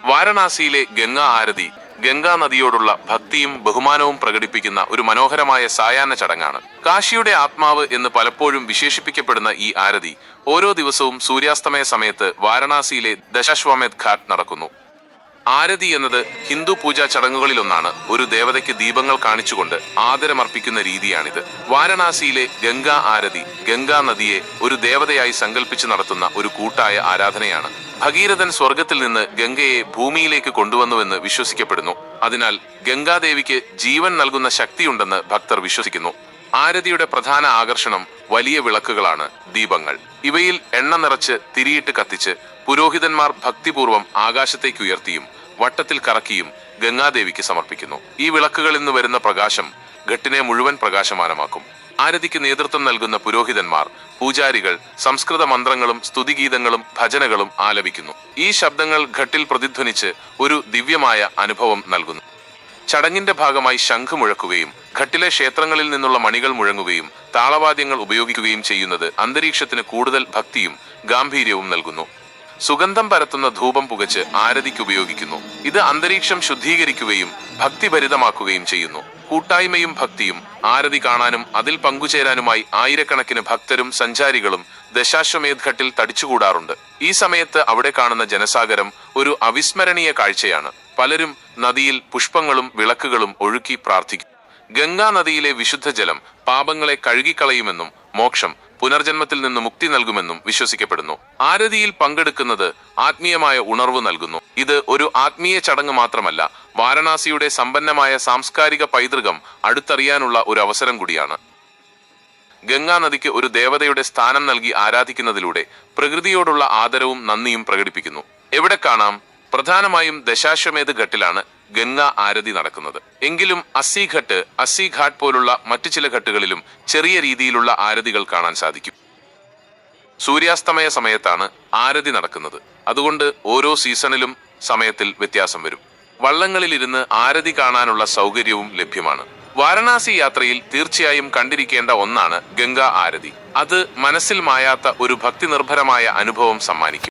വാരണാസിയിലെ ഗംഗാ ആരതി ഗംഗാ നദിയോടുള്ള ഭക്തിയും ബഹുമാനവും പ്രകടിപ്പിക്കുന്ന ഒരു മനോഹരമായ സായാഹ്ന ചടങ്ങാണ്. കാശിയുടെ ആത്മാവ് എന്ന് പലപ്പോഴും വിശേഷിപ്പിക്കപ്പെടുന്ന ഈ ആരതി ഓരോ ദിവസവും സൂര്യാസ്തമയ സമയത്ത് വാരണാസിയിലെ ദശാശ്വമേധ് ഘാട്ട് നടക്കുന്നു. ആരതി എന്നത് ഹിന്ദു പൂജാ ചടങ്ങുകളിലൊന്നാണ്. ഒരു ദേവതയ്ക്ക് ദീപങ്ങൾ കാണിച്ചുകൊണ്ട് ആദരമർപ്പിക്കുന്ന രീതിയാണിത്. വാരണാസിയിലെ ഗംഗാ ആരതി ഗംഗാ നദിയെ ഒരു ദേവതയായി സങ്കല്പിച്ച് നടത്തുന്ന ഒരു കൂട്ടായ ആരാധനയാണ്. ഭഗീരഥൻ സ്വർഗത്തിൽ നിന്ന് ഗംഗയെ ഭൂമിയിലേക്ക് കൊണ്ടുവന്നുവെന്ന് വിശ്വസിക്കപ്പെടുന്നു. അതിനാൽ ഗംഗാദേവിക്ക് ജീവൻ നൽകുന്ന ശക്തിയുണ്ടെന്ന് ഭക്തർ വിശ്വസിക്കുന്നു. ആരതിയുടെ പ്രധാന ആകർഷണം വലിയ വിളക്കുകളാണ്, ദീപങ്ങൾ. ഇവയിൽ എണ്ണ നിറച്ച് തിരിയിട്ട് കത്തിച്ച് പുരോഹിതന്മാർ ഭക്തിപൂർവം ആകാശത്തേക്ക് ഉയർത്തിയും വട്ടത്തിൽ കറക്കിയും ഗംഗാദേവിക്ക് സമർപ്പിക്കുന്നു. ഈ വിളക്കുകളിൽ നിന്ന് വരുന്ന പ്രകാശം ഘട്ടിനെ മുഴുവൻ പ്രകാശമാനമാക്കും. ആരതിക്ക് നേതൃത്വം നൽകുന്ന പുരോഹിതന്മാർ, പൂജാരികൾ സംസ്കൃത മന്ത്രങ്ങളും സ്തുതിഗീതങ്ങളും ഭജനകളും ആലപിക്കുന്നു. ഈ ശബ്ദങ്ങൾ ഘട്ടിൽ പ്രതിധ്വനിച്ച് ഒരു ദിവ്യമായ അനുഭവം നൽകുന്നു. ചടങ്ങിന്റെ ഭാഗമായി ശംഖ് മുഴക്കുകയും ഘട്ടിലെ ക്ഷേത്രങ്ങളിൽ നിന്നുള്ള മണികൾ മുഴങ്ങുകയും താളവാദ്യങ്ങൾ ഉപയോഗിക്കുകയും ചെയ്യുന്നത് അന്തരീക്ഷത്തിന് കൂടുതൽ ഭക്തിയും ഗാംഭീര്യവും നൽകുന്നു. സുഗന്ധം പരത്തുന്ന ധൂപം പുകച്ച് ആരതിക്ക് ഉപയോഗിക്കുന്നു. ഇത് അന്തരീക്ഷം ശുദ്ധീകരിക്കുകയും ഭക്തിഭരിതമാക്കുകയും ചെയ്യുന്നു. കൂട്ടായ്മയും ഭക്തിയും. ആരതി കാണാനും അതിൽ പങ്കുചേരാനുമായി ആയിരക്കണക്കിന് ഭക്തരും സഞ്ചാരികളും ദശാശ്വമേധ് ഘട്ടിൽ തടിച്ചുകൂടാറുണ്ട്. ഈ സമയത്ത് അവിടെ കാണുന്ന ജനസാഗരം ഒരു അവിസ്മരണീയ കാഴ്ചയാണ്. പലരും നദിയിൽ പുഷ്പങ്ങളും വിളക്കുകളും ഒഴുക്കി പ്രാർത്ഥിക്കും. ഗംഗാ നദിയിലെ വിശുദ്ധ ജലം പാപങ്ങളെ കഴുകിക്കളയുമെന്നും മോക്ഷം, പുനർജന്മത്തിൽ നിന്ന് മുക്തി നൽകുമെന്നും വിശ്വസിക്കപ്പെടുന്നു. ആരതിയിൽ പങ്കെടുക്കുന്നത് ആത്മീയമായ ഉണർവ് നൽകുന്നു. ഇത് ഒരു ആത്മീയ ചടങ്ങ് മാത്രമല്ല, വാരണാസിയുടെ സമ്പന്നമായ സാംസ്കാരിക പൈതൃകം അടുത്തറിയാനുള്ള ഒരു അവസരം കൂടിയാണ്. ഗംഗാ നദിക്ക് ഒരു ദേവതയുടെ സ്ഥാനം നൽകി ആരാധിക്കുന്നതിലൂടെ പ്രകൃതിയോടുള്ള ആദരവും നന്ദിയും പ്രകടിപ്പിക്കുന്നു. എവിടെ കാണാം? പ്രധാനമായും ദശാശ്വമേധ് ഘട്ടിലാണ് ഗംഗാ ആരതി നടക്കുന്നത്. എങ്കിലും അസ്സി ഘാട്ട് പോലുള്ള മറ്റു ചില ഘട്ടുകളിലും ചെറിയ രീതിയിലുള്ള ആരതികൾ കാണാൻ സാധിക്കും. സൂര്യാസ്തമയ സമയത്താണ് ആരതി നടക്കുന്നത്. അതുകൊണ്ട് ഓരോ സീസണിലും സമയത്തിൽ വ്യത്യാസം വരും. വള്ളങ്ങളിലിരുന്ന് ആരതി കാണാനുള്ള സൗകര്യവും ലഭ്യമാണ്. വാരണാസി യാത്രയിൽ തീർച്ചയായും കണ്ടിരിക്കേണ്ട ഒന്നാണ് ഗംഗാ ആരതി. അത് മനസ്സിൽ മായാത്ത ഒരു ഭക്തി നിർഭരമായ അനുഭവം സമ്മാനിക്കും.